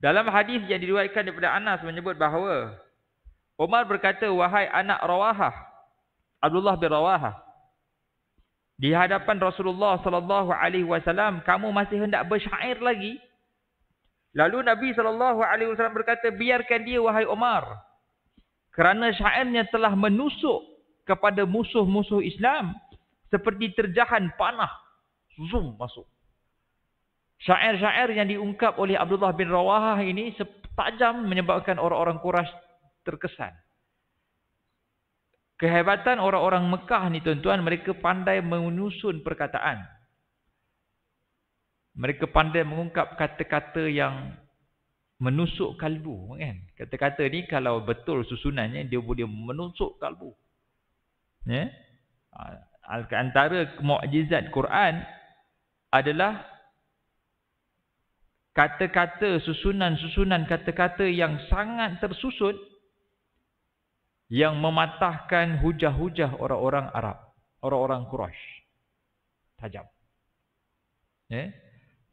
Dalam hadis yang diriwayatkan daripada Anas menyebut bahawa Umar berkata, wahai anak Rawahah, Abdullah bin Rawahah, di hadapan Rasulullah sallallahu alaihi wasallam, kamu masih hendak bersyair lagi? Lalu Nabi sallallahu alaihi wasallam berkata, biarkan dia wahai Umar, kerana syairnya telah menusuk kepada musuh-musuh Islam seperti terjahan panah. Zoom masuk. Syair-syair yang diungkap oleh Abdullah bin Rawahah ini tajam menyebabkan orang-orang Quraisy terkesan. Kehebatan orang-orang Mekah ni tuan-tuan, mereka pandai menyusun perkataan. Mereka pandai mengungkap kata-kata yang menusuk kalbu, kan? Kata-kata ni kalau betul susunannya, dia boleh menusuk kalbu. Ya? Antara mukjizat Quran adalah kata-kata, susunan kata-kata yang sangat tersusun, yang mematahkan hujah-hujah orang-orang Arab, orang-orang Quraisy. Tajam. Ya?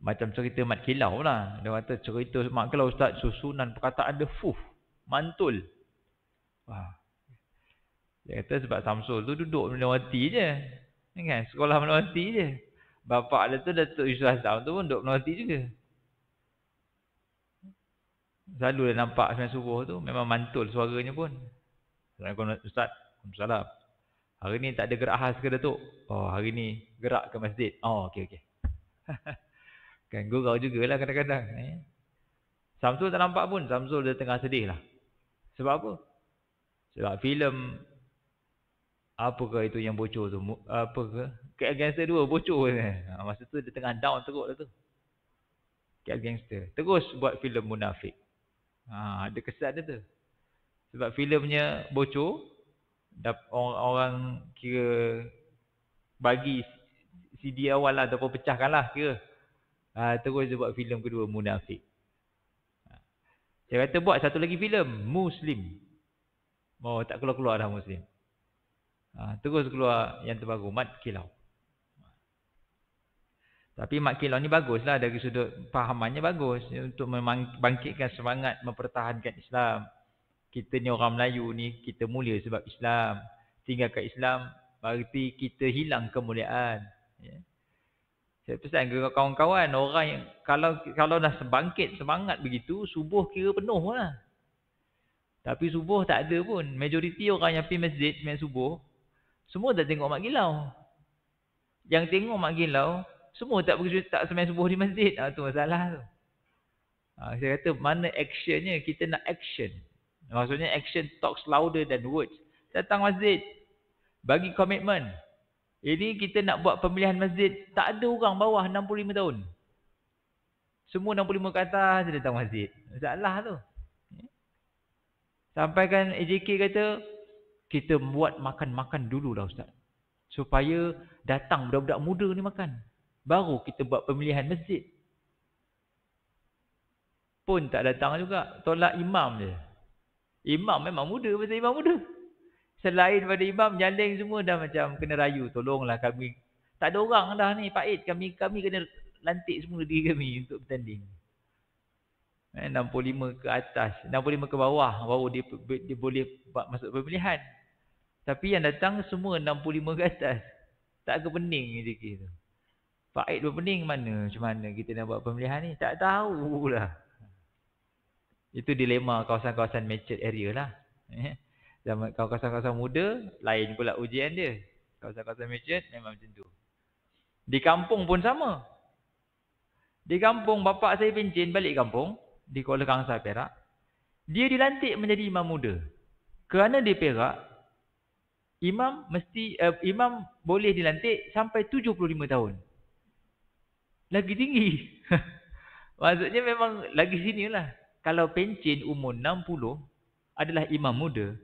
Macam cerita Mat Kilau lah. Dia kata cerita Mat Kilau, Ustaz, susunan perkataan dia mantul. Wah. Dia kata sebab Samsul tu duduk Melawati je. Kan? Sekolah Melawati je. Bapak dia tu Datuk Yusuf Azam tu pun duduk Melawati juga. Selalu dia nampak sembahyang subuh tu memang mantul suaranya pun. Assalamualaikum Ustaz. Waalaikumsalam. Hari ni tak ada gerak khas ke Datuk? Oh, hari ni gerak ke masjid. Oh, okey. Kan gurau jugalah kadang-kadang. Samsul tak nampak pun. Samsul dia tengah sedih lah. Sebab apa? Sebab filem apakah itu yang bocor tu? Apa ke? Cat Gangster 2 bocor. Masa tu dia tengah down teruk lah tu. Cat Gangster. Terus buat filem Munafik. Ada kesan dia tu. Sebab filemnya bocor, orang kira bagi CD awal lah ataupun pecahkan lah kira. Terus dia buat filem kedua, Munafik. Dia kata buat satu lagi filem, Muslim. Oh, tak keluar-keluar dah Muslim. Terus keluar yang terbaru, Mat Kilau. Tapi Mat Kilau ni bagus lah, dari sudut fahamannya bagus. Untuk membangkitkan semangat mempertahankan Islam. Kita ni orang Melayu ni, kita mulia sebab Islam. Tinggalkan Islam, berarti kita hilang kemuliaan. Ya. Saya pesan ke kawan-kawan, orang yang kalau dah bangkit semangat begitu, subuh kira penuh lah. Tapi subuh tak ada pun. Majoriti orang yang pergi masjid, main subuh, semua tak tengok Mat Kilau. Yang tengok Mat Kilau, semua tak sembang subuh di masjid. Tu masalah tu. Saya kata, mana actionnya? Kita nak action. Maksudnya action talks louder than words. Datang masjid, bagi komitmen. Ini kita nak buat pemilihan masjid, tak ada orang bawah 65 tahun. Semua 65 ke atas dia datang masjid. Masalah tu. Sampai kan AJK kata, kita buat makan-makan dulu dah Ustaz. Supaya datang budak-budak muda ni makan. Baru kita buat pemilihan masjid. Pun tak datang juga. Tolak imam je. Imam memang muda, pasal imam muda. Selain pada imam, jaling semua dah macam kena rayu. Tolonglah kami. Tak ada orang dah ni, Pak Id. Kami kena lantik semua diri kami untuk bertanding. 65 ke atas, 65 ke bawah, baru dia boleh masuk pemilihan. Tapi yang datang semua 65 ke atas. Tak ke pening je tu. Pak Id berpening mana? Macam mana kita nak buat pemilihan ni? Tak tahulah. Itu dilema kawasan-kawasan matured area lah. Zaman kawasan-kawasan muda, lain pula ujian dia. Kawasan-kawasan matured memang macam tu. Di kampung pun sama. Di kampung, bapak saya pencen balik kampung, di Kuala Kangsar, Perak. Dia dilantik menjadi imam muda. Kerana di Perak, imam boleh dilantik sampai 75 tahun. Lagi tinggi. Maksudnya memang lagi sini lah. Kalau pencen umur 60 adalah imam muda.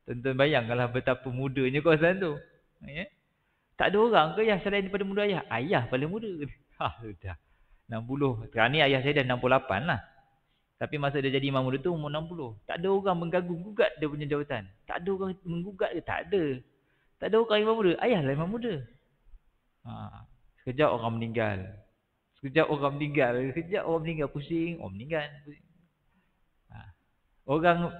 Tuan-tuan bayangkanlah betapa mudanya kawasan tu. Ya? Tak ada orang ke yang selain daripada muda ayah? Ayah paling muda. Sudah. 60. Sekarang ni ayah saya dah 68 lah. Tapi masa dia jadi imam muda tu umur 60. Tak ada orang menggaguh-gugat dia punya jawatan. Tak ada orang menggugat ke? Tak ada. Tak ada orang imam muda. Ayah lah imam muda. Sekejap orang meninggal. Sekejap orang meninggal. Sekejap orang meninggal. Pusing. Orang meninggal. Pusing. Orang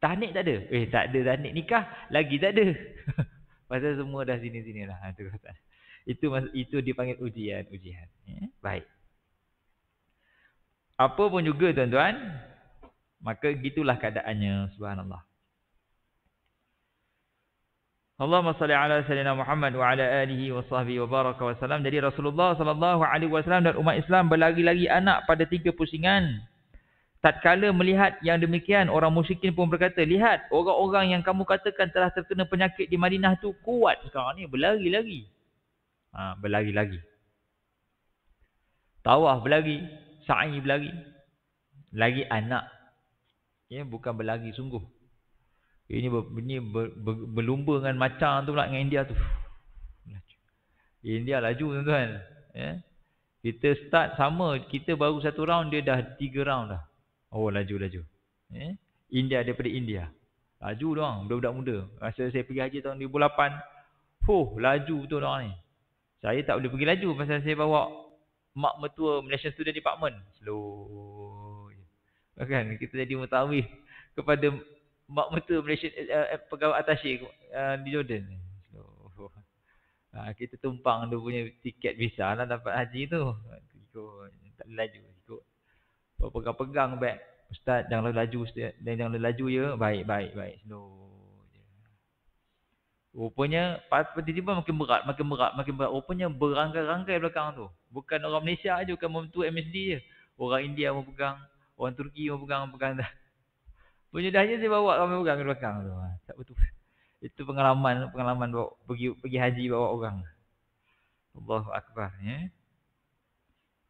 tahnik tak ada. Tak ada tahnik nikah. Lagi tak ada. Pasal semua dah sini-sini lah. Itu dipanggil ujian. Baik. Apa pun juga tuan-tuan. Maka gitulah keadaannya. Subhanallah. Allahumma salli ala sayyidina Muhammad wa ala alihi wa sahbihi wa baraka wa salam. Jadi Rasulullah sallallahu alaihi wasallam dan umat Islam berlari-lari anak pada 3 pusingan. Tatkala melihat yang demikian, orang musyrikin pun berkata, lihat orang-orang yang kamu katakan telah terkena penyakit di Madinah tu kuat sekarang ni, berlari-lari. Berlari-lagi. Tawaf berlari, sa'i berlari. Lagi anak. Ya, bukan berlari sungguh. Ini berlumba dengan macan tu pula dengan India tu. India laju tuan-tuan. Ya. Kita start sama. Kita baru 1 round, dia dah 3 round dah. Oh, laju. Ya. India daripada India. Laju doang. Budak-budak muda. Masa saya pergi haji tahun 2008. Laju tu orang ni. Saya tak boleh pergi laju pasal saya bawa mak mertua Malaysian Student Department. Slow. Kan? Kita jadi mutawif kepada mak mertua Malaysian pegawai atasye di Jordan. Kita tumpang dia punya tiket visa lah dapat haji tu. Tak laju. Ikut. Pegang-pegang beg. Ustaz jangan laju Ustaz. Jangan laju ya. Baik. Slow. Rupanya tiba-tiba makin berat. Rupanya berangkai-rangkai belakang tu. Bukan orang Malaysia aja, bukan mertua MSD je. Orang India mau pegang, orang Turki mau pegang dah. Punya dahnya saya bawa ramai orang ke belakang tu. Tak betul. Itu pengalaman bawa pergi haji bawa orang. Allahu akbar ya.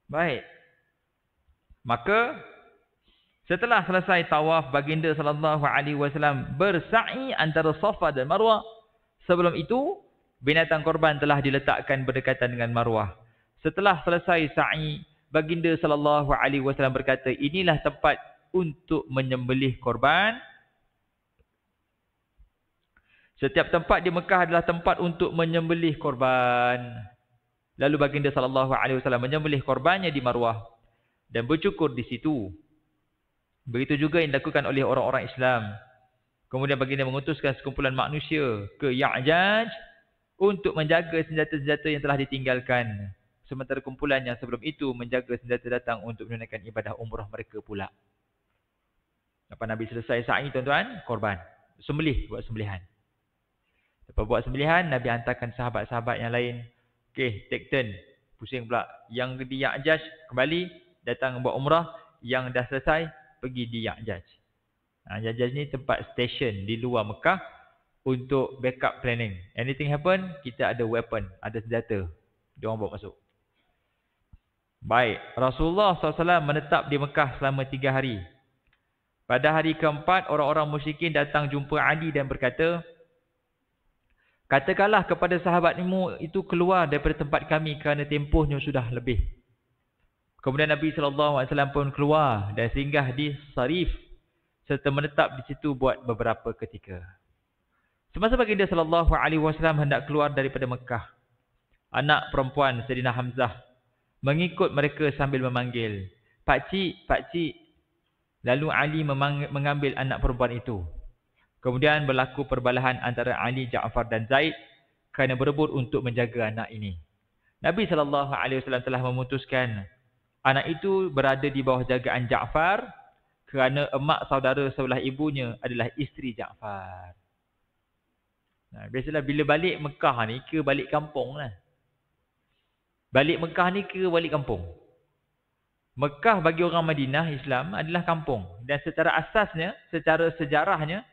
Baik. Maka setelah selesai tawaf, baginda sallallahu alaihi wasallam bersa'i antara Safa dan Marwah. Sebelum itu binatang korban telah diletakkan berdekatan dengan Marwah. Setelah selesai sa'i, baginda sallallahu alaihi wasallam berkata, inilah tempat untuk menyembelih korban. Setiap tempat di Mekah adalah tempat untuk menyembelih korban. Lalu baginda sallallahu alaihi wasallam menyembelih korbannya di Marwah dan bercukur di situ. Begitu juga yang dilakukan oleh orang-orang Islam. Kemudian baginda mengutuskan sekumpulan manusia ke Ya'jaj untuk menjaga senjata-senjata yang telah ditinggalkan. Sementara kumpulan yang sebelum itu menjaga senjata datang untuk menunaikan ibadah umrah mereka pula. Lepas Nabi selesai sa'i tuan-tuan, korban. Buat sembelihan. Lepas buat sembelihan, Nabi hantarkan sahabat-sahabat yang lain. Okey, take turn. Pusing pula. Yang di Ya'jaj kembali, datang buat umrah. Yang dah selesai, pergi di Ya'jaj. Ya'jaj ni tempat station di luar Mekah untuk backup planning. Anything happen, kita ada weapon, ada senjata. Dia orang bawa masuk. Baik, Rasulullah SAW menetap di Mekah selama 3 hari. Pada hari keempat, orang-orang musyrikin datang jumpa Ali dan berkata, katakanlah kepada sahabatmu itu keluar daripada tempat kami kerana tempohnya sudah lebih. Kemudian Nabi SAW pun keluar dan singgah di Sarif serta menetap di situ buat beberapa ketika. Semasa baginda SAW hendak keluar daripada Mekah, anak perempuan Sayyidina Hamzah mengikut mereka sambil memanggil, Pakcik, Pakcik. Lalu Ali mengambil anak perempuan itu. Kemudian berlaku perbalahan antara Ali, Ja'far dan Zaid kerana berebut untuk menjaga anak ini. Nabi SAW telah memutuskan anak itu berada di bawah jagaan Ja'far kerana emak saudara sebelah ibunya adalah isteri Ja'far. Biasalah bila balik Mekah ni ke balik kampung lah. Balik Mekah ni ke balik kampung. Mekah bagi orang Madinah Islam adalah kampung. Dan secara asasnya, secara sejarahnya,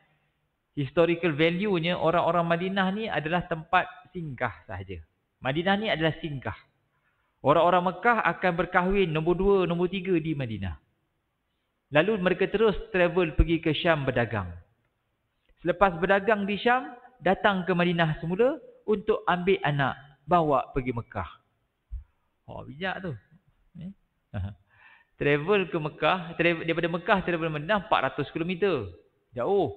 historical value-nya, orang-orang Madinah ni adalah tempat singgah sahaja. Madinah ni adalah singgah. Orang-orang Mekah akan berkahwin nombor 2, nombor 3 di Madinah. Lalu mereka terus travel pergi ke Syam berdagang. Selepas berdagang di Syam, datang ke Madinah semula untuk ambil anak, bawa pergi Mekah. Oh, bijak tu. Travel ke Mekah, daripada Mekah travel Madinah 400 km. Jauh.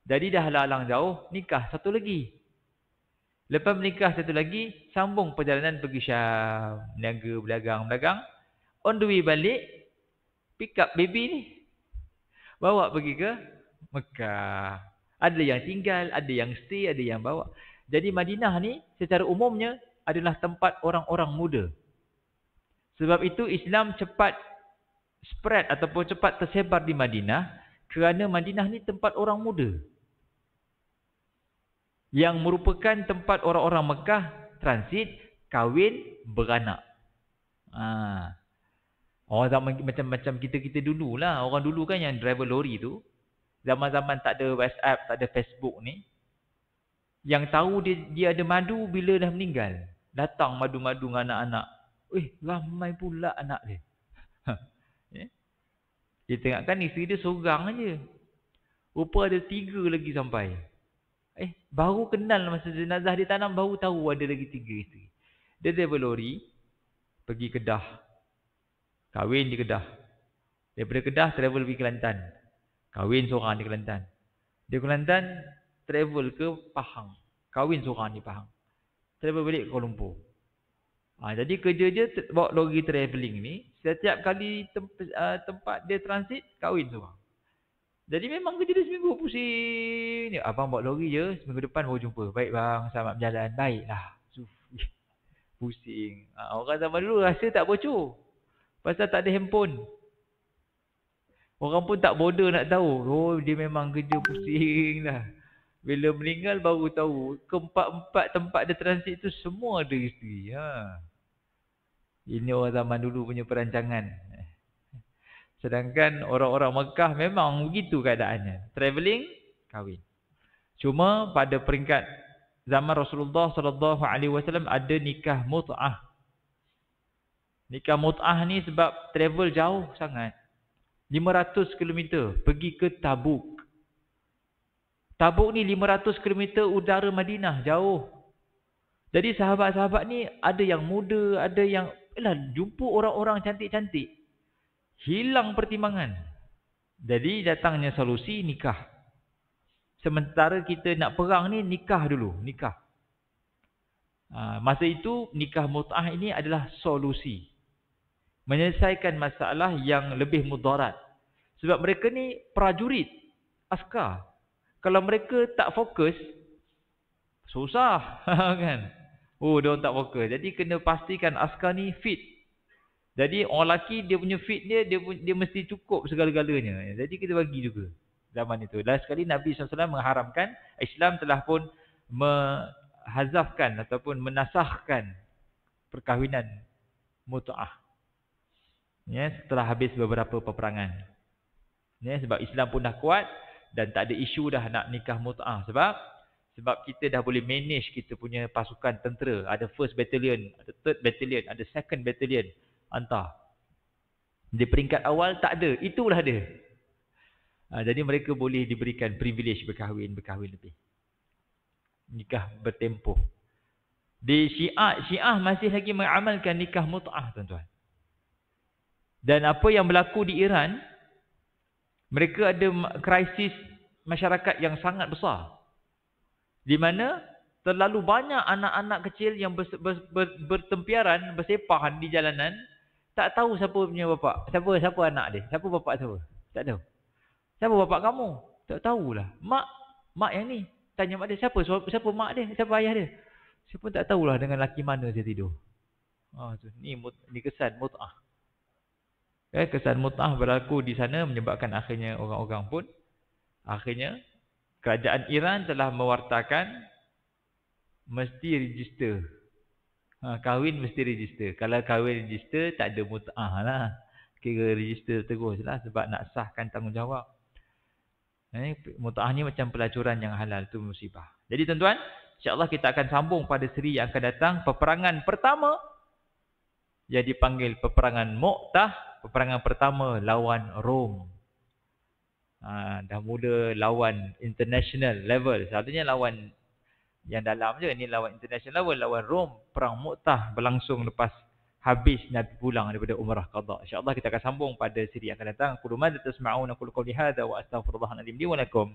Jadi dah lalang jauh, nikah satu lagi. Lepas menikah satu lagi, sambung perjalanan pergi Syam. Niaga, berdagang. On the way balik, pick up baby ni. Bawa pergi ke Mekah. Ada yang tinggal, ada yang stay, ada yang bawa. Jadi Madinah ni secara umumnya adalah tempat orang-orang muda. Sebab itu Islam cepat spread ataupun cepat tersebar di Madinah kerana Madinah ni tempat orang muda. Yang merupakan tempat orang-orang Mekah transit, kahwin, beranak. Orang zaman macam kita dululah. Orang dulu kan yang driver lori tu, zaman-zaman tak ada WhatsApp, tak ada Facebook ni, yang tahu dia ada madu bila dah meninggal. Datang madu-madu dengan anak-anak. Ramai pula anak dia. Dia tengokkan isteri dia seorang aja. Rupa ada 3 lagi sampai. Baru kenal masa jenazah dia tanam, baru tahu ada lagi 3 isteri. Dia driver lori, pergi Kedah. Kahwin di Kedah. Daripada Kedah, travel pergi Kelantan. Kahwin seorang di Kelantan. Di Kelantan, travel ke Pahang. Kahwin seorang di Pahang. Travel balik ke Kuala Lumpur. Jadi kerja dia bawa lori travelling ni, setiap kali tempat dia transit, kahwin seorang. Jadi memang kerja dia seminggu pusing. Abang bawa lori je, seminggu depan baru jumpa. Baik bang, selamat berjalan. Baiklah. Pusing. Orang zaman dulu rasa tak bocor. Pasal tak ada handphone. Orang pun tak bodoh nak tahu. Dia memang kerja pusing dah. Bila meninggal baru tahu. Keempat-empat tempat dia transit tu semua ada isteri. Ini orang zaman dulu punya perancangan. Sedangkan orang-orang Mekah memang begitu keadaannya. Travelling, kahwin. Cuma pada peringkat zaman Rasulullah SAW ada nikah mut'ah. Nikah mut'ah ni sebab travel jauh sangat. 500 km pergi ke Tabuk. Tabuk ni 500 km udara Madinah, jauh. Jadi sahabat-sahabat ni ada yang muda, ada yang jumpa orang-orang cantik-cantik. Hilang pertimbangan. Jadi datangnya solusi nikah. Sementara kita nak perang ni, nikah dulu. Nikah. Masa itu nikah mut'ah ini adalah solusi. Menyelesaikan masalah yang lebih mudarat. Sebab mereka ni prajurit, askar. Kalau mereka tak fokus, susah kan. Dia orang tak fokus. Jadi kena pastikan askar ni fit. Jadi orang lelaki dia punya fit dia mesti cukup segala-galanya. Jadi kita bagi juga zaman itu. Last sekali Nabi SAW mengharamkan, Islam telah pun menghazafkan ataupun menasahkan perkahwinan mut'ah. Setelah habis beberapa peperangan. Sebab Islam pun dah kuat dan tak ada isu dah nak nikah mut'ah. Sebab kita dah boleh manage kita punya pasukan tentera. Ada first battalion, ada third battalion, ada second battalion. Hantar. Di peringkat awal tak ada. Itulah dia. Jadi mereka boleh diberikan privilege berkahwin lebih. Nikah bertempoh. Di Syiah masih lagi mengamalkan nikah mut'ah, tuan-tuan. Dan apa yang berlaku di Iran, mereka ada krisis masyarakat yang sangat besar. Di mana terlalu banyak anak-anak kecil yang bertempiaran, bersepahan di jalanan, tak tahu siapa punya bapak. Siapa anak dia? Siapa bapak siapa? Tak tahu. Siapa bapak kamu? Tak tahulah. Mak yang ni. Tanya mak dia, siapa mak dia? Siapa ayah dia? Siapa tak tahulah dengan laki mana dia tidur. Ni kesan mut'ah. Kesan mut'ah berlaku di sana menyebabkan akhirnya orang-orang pun, akhirnya kerajaan Iran telah mewartakan mesti register. Kahwin mesti register. Kalau kahwin register, tak ada mut'ah lah. Kira register terus lah sebab nak sahkan tanggungjawab. Mut'ah ni macam pelacuran yang halal, tu musibah. Jadi tuan-tuan, insyaAllah kita akan sambung pada seri yang akan datang. Peperangan pertama yang dipanggil peperangan Mu'tah. Peperangan pertama lawan Rom. Dah mula lawan international level. Satunya lawan yang dalam je. Ini lawan international level, lawan Rom. Perang Mu'tah berlangsung lepas habis Nabi pulang daripada umrah qadha. InsyaAllah kita akan sambung pada siri yang akan datang. Qul ma tasma'una qul qawli hadza wa astaghfirullahaladzim li wa lakum.